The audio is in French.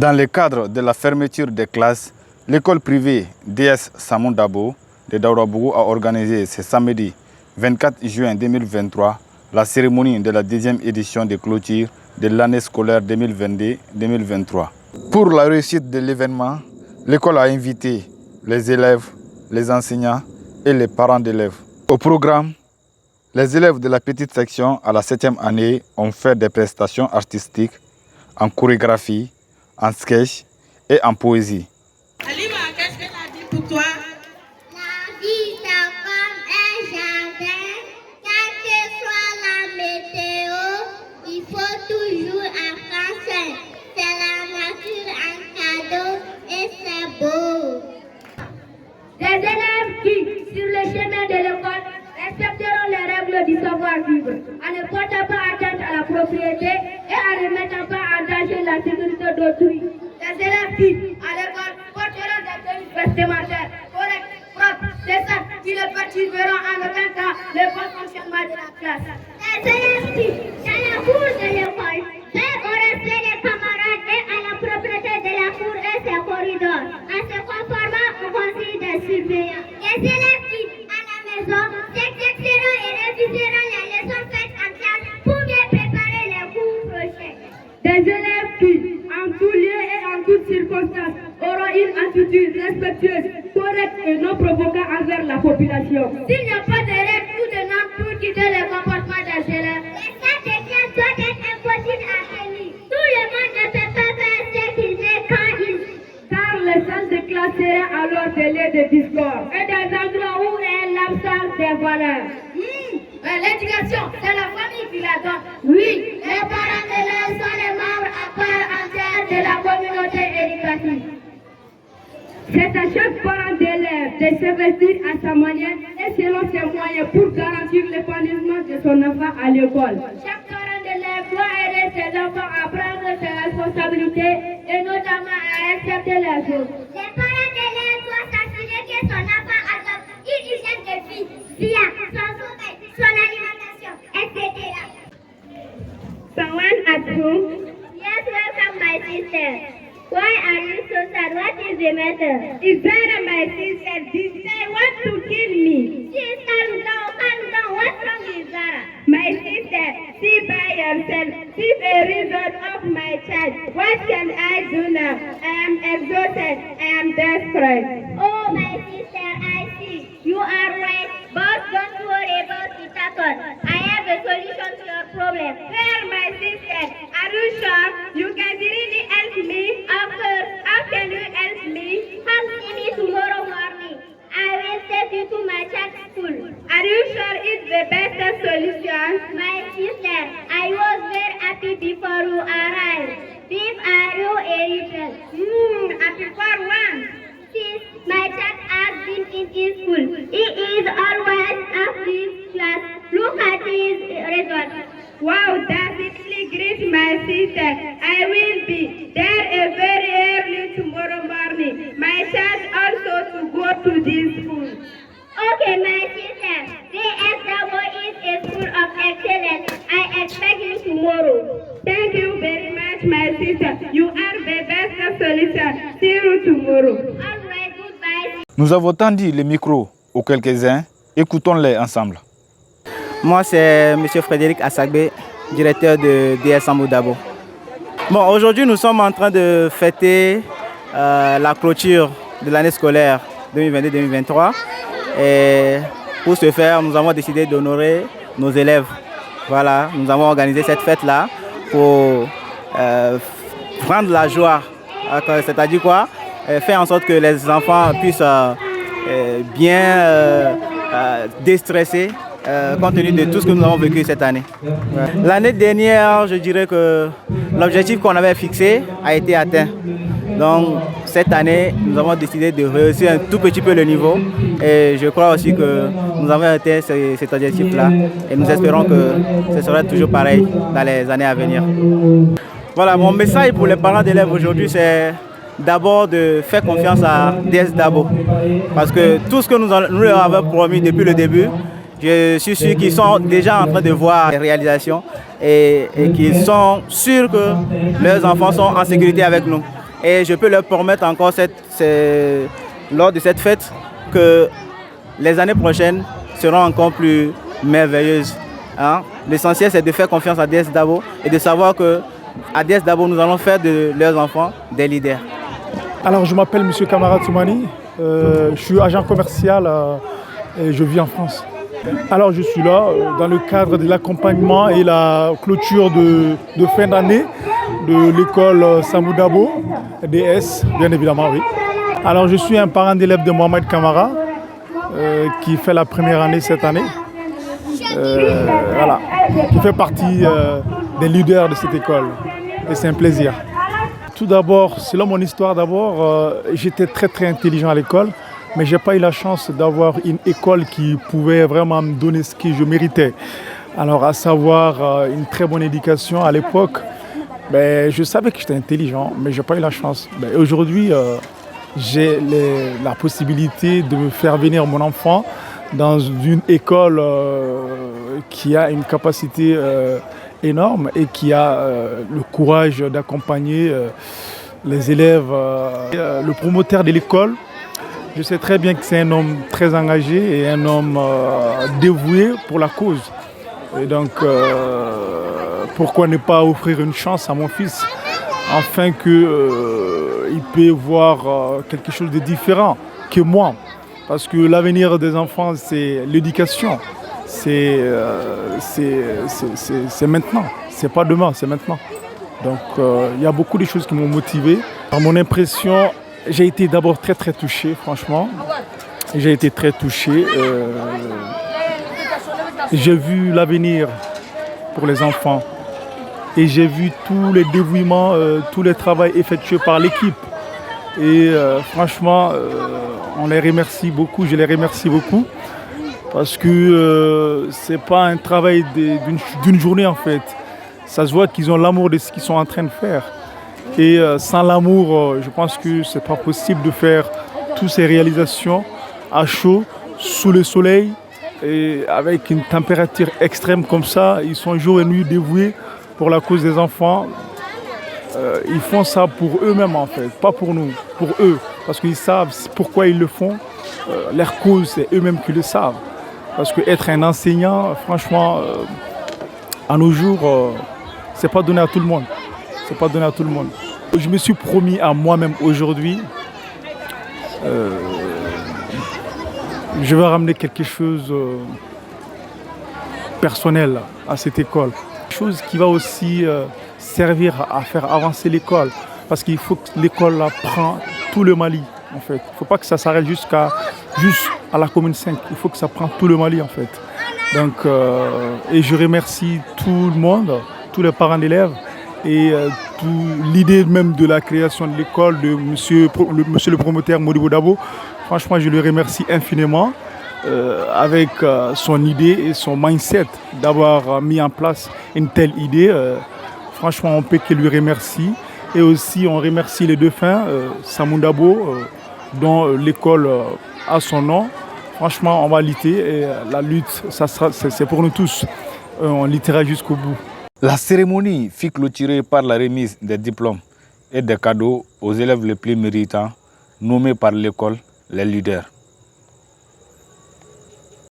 Dans le cadre de la fermeture des classes, l'école privée DS Samou Dabo de Daoudabougou a organisé ce samedi 24 juin 2023 la cérémonie de la 10e édition de clôture de l'année scolaire 2022-2023. Pour la réussite de l'événement, l'école a invité les élèves, les enseignants et les parents d'élèves. Au programme, les élèves de la petite section à la 7e année ont fait des prestations artistiques en chorégraphie, en sketch et en poésie. Alima, qu'est-ce qu'elle a dit pour toi? La vie, c'est comme un jardin. Quelle que soit la météo, il faut toujours apprendre soin. C'est la nature en cadeau et c'est beau. Des élèves qui, sur le chemin de l'école, respecteront les règles du savoir-vivre, en ne portant pas atteinte à la propriété et en ne mettant pas en danger la sécurité d'autrui. Les élèves qui, à l'école, porteront des tenues vestimentaires correctes, propres, décentes, qui ne perturberont en aucun cas le bon fonctionnement de la classe. Les élèves qui, dans la cour de l'école, veillent au respect des camarades et à la propreté de la cour et ses corridors, en se conformant aux consignes des surveillants. Les élèves qui, à la maison, s'exerceront et réviseront les leçons faites en classe pour bien préparer les cours prochains. Des élèves qui, en tout lieu et en toutes circonstances, auront une attitude respectueuse, correcte et non provoquant envers la population. S'il n'y a pas de règles ou de normes pour quitter le comportement des élèves, Les cas de classe doivent être impossibles à tenir. Tout le monde ne peut pas faire ce qu'il veut quand il veut. car les salles de classe seraient alors des lieux de discorde et des endroits où est l'absence des valeurs. L'éducation, c'est la famille qui la donne. Oui, Les parents d'élèves sont les membres à part entière de la communauté éducative. C'est à chaque parent d'élève de s'investir à sa manière et selon ses moyens pour garantir l'épanouissement de son enfant à l'école. Chaque parent d'élève doit aider ses enfants à prendre ses responsabilités et notamment à accepter les choses. Les parents d'élèves doivent s'assurer que son enfant adopte une hygiène de vie via son sommeil, son alimentation, etc. Someone at home. Yes, welcome my sister. Why are you so sad? What is the matter? Is that my sister? They want to kill me. Please calm down. What's wrong with Zara? My sister, see by yourself. See the result of my child. What can I do now? I am exhausted. I am desperate. Oh, my sister, I see. You are right. But don't worry about the tackle. I have a solution to your problem. Where, my sister? Are you sure you can really help me? Of course. How can you help me? Come see me tomorrow morning. I will take you to my church school. Are you sure it's the best solution? My sister, I was very happy before you arrived. Beef, are you a rebel? Happy for one. Since my child has been in his school, he is always after his class. Look at his result. Wow, that's really great, my sister. I will be there very early tomorrow morning. My child also to go to this school. Okay, my sister. The Extrabo is a school of excellence. I expect you tomorrow. Thank you very much, my sister. You are the best solution. See you tomorrow. All right, goodbye. Nous avons tendu le micro aux quelques-uns, écoutons-les ensemble. Moi, c'est M. Frédéric Assagbe, directeur de DS Samou Dabo. Bon, aujourd'hui, nous sommes en train de fêter la clôture de l'année scolaire 2022-2023. Et pour ce faire, nous avons décidé d'honorer nos élèves. Voilà, nous avons organisé cette fête-là pour prendre la joie. C'est-à-dire quoi? Faire en sorte que les enfants puissent bien déstresser compte tenu de tout ce que nous avons vécu cette année. L'année dernière, je dirais que l'objectif qu'on avait fixé a été atteint. Donc cette année, nous avons décidé de rehausser un tout petit peu le niveau et je crois aussi que nous avons atteint cet objectif-là et nous espérons que ce sera toujours pareil dans les années à venir. Voilà, mon message pour les parents d'élèves aujourd'hui, c'est d'abord de faire confiance à DS Dabo parce que tout ce que nous leur avons promis depuis le début, je suis sûr qu'ils sont déjà en train de voir les réalisations et qu'ils sont sûrs que leurs enfants sont en sécurité avec nous. Et je peux leur promettre encore lors de cette fête que les années prochaines seront encore plus merveilleuses. Hein? L'essentiel, c'est de faire confiance à DS Dabo et de savoir qu'à DS Dabo, nous allons faire de leurs enfants des leaders. Alors, je m'appelle M. Kamara Toumani, je suis agent commercial et je vis en France. Alors, je suis là dans le cadre de l'accompagnement et la clôture de fin d'année de l'école Samou Dabo, DS, bien évidemment, oui. Alors, je suis un parent d'élève de Mohamed Kamara qui fait la première année cette année. Voilà, qui fait partie des leaders de cette école et c'est un plaisir. Tout d'abord, selon mon histoire j'étais très intelligent à l'école, mais je n'ai pas eu la chance d'avoir une école qui pouvait vraiment me donner ce que je méritais. Alors à savoir une très bonne éducation à l'époque, je savais que j'étais intelligent, mais je n'ai pas eu la chance. Aujourd'hui, j'ai la possibilité de me faire venir mon enfant dans une école qui a une capacité énorme et qui a le courage d'accompagner les élèves. Le promoteur de l'école, je sais très bien que c'est un homme très engagé et un homme dévoué pour la cause. Et donc, pourquoi ne pas offrir une chance à mon fils afin qu'il puisse voir quelque chose de différent que moi. Parce que l'avenir des enfants, c'est l'éducation. C'est maintenant. C'est pas demain, c'est maintenant. Donc, il y a beaucoup de choses qui m'ont motivé. Par mon impression, j'ai été d'abord très touché, franchement. J'ai été très touché. J'ai vu l'avenir pour les enfants. Et j'ai vu tous les dévouements, tout le travail effectué par l'équipe. Et franchement, on les remercie beaucoup, je les remercie beaucoup. Parce que ce n'est pas un travail d'une journée en fait. Ça se voit qu'ils ont l'amour de ce qu'ils sont en train de faire. Et sans l'amour, je pense que ce n'est pas possible de faire toutes ces réalisations à chaud, sous le soleil, et avec une température extrême comme ça. Ils sont jour et nuit dévoués pour la cause des enfants. Ils font ça pour eux-mêmes en fait, pas pour nous, pour eux. Parce qu'ils savent pourquoi ils le font. Leur cause, c'est eux-mêmes qui le savent. Parce qu'être un enseignant, franchement, à nos jours, c'est pas donné à tout le monde. C'est pas donné à tout le monde. Je me suis promis à moi-même aujourd'hui, je vais ramener quelque chose de personnel à cette école. Quelque chose qui va aussi servir à faire avancer l'école. Parce qu'il faut que l'école prenne tout le Mali, en fait. Il ne faut pas que ça s'arrête juste à la commune 5. Il faut que ça prenne tout le Mali, en fait. Donc, et je remercie tout le monde, tous les parents d'élèves et l'idée même de la création de l'école de monsieur le promoteur Modibo Dabo. Franchement, je le remercie infiniment avec son idée et son mindset d'avoir mis en place une telle idée. Franchement, on ne peut que lui remercier. Et aussi, on remercie les défunts, Samou Dabo, dont l'école a son nom. Franchement, on va lutter et la lutte, c'est pour nous tous. On luttera jusqu'au bout. La cérémonie fut clôturée par la remise des diplômes et des cadeaux aux élèves les plus méritants, nommés par l'école les leaders.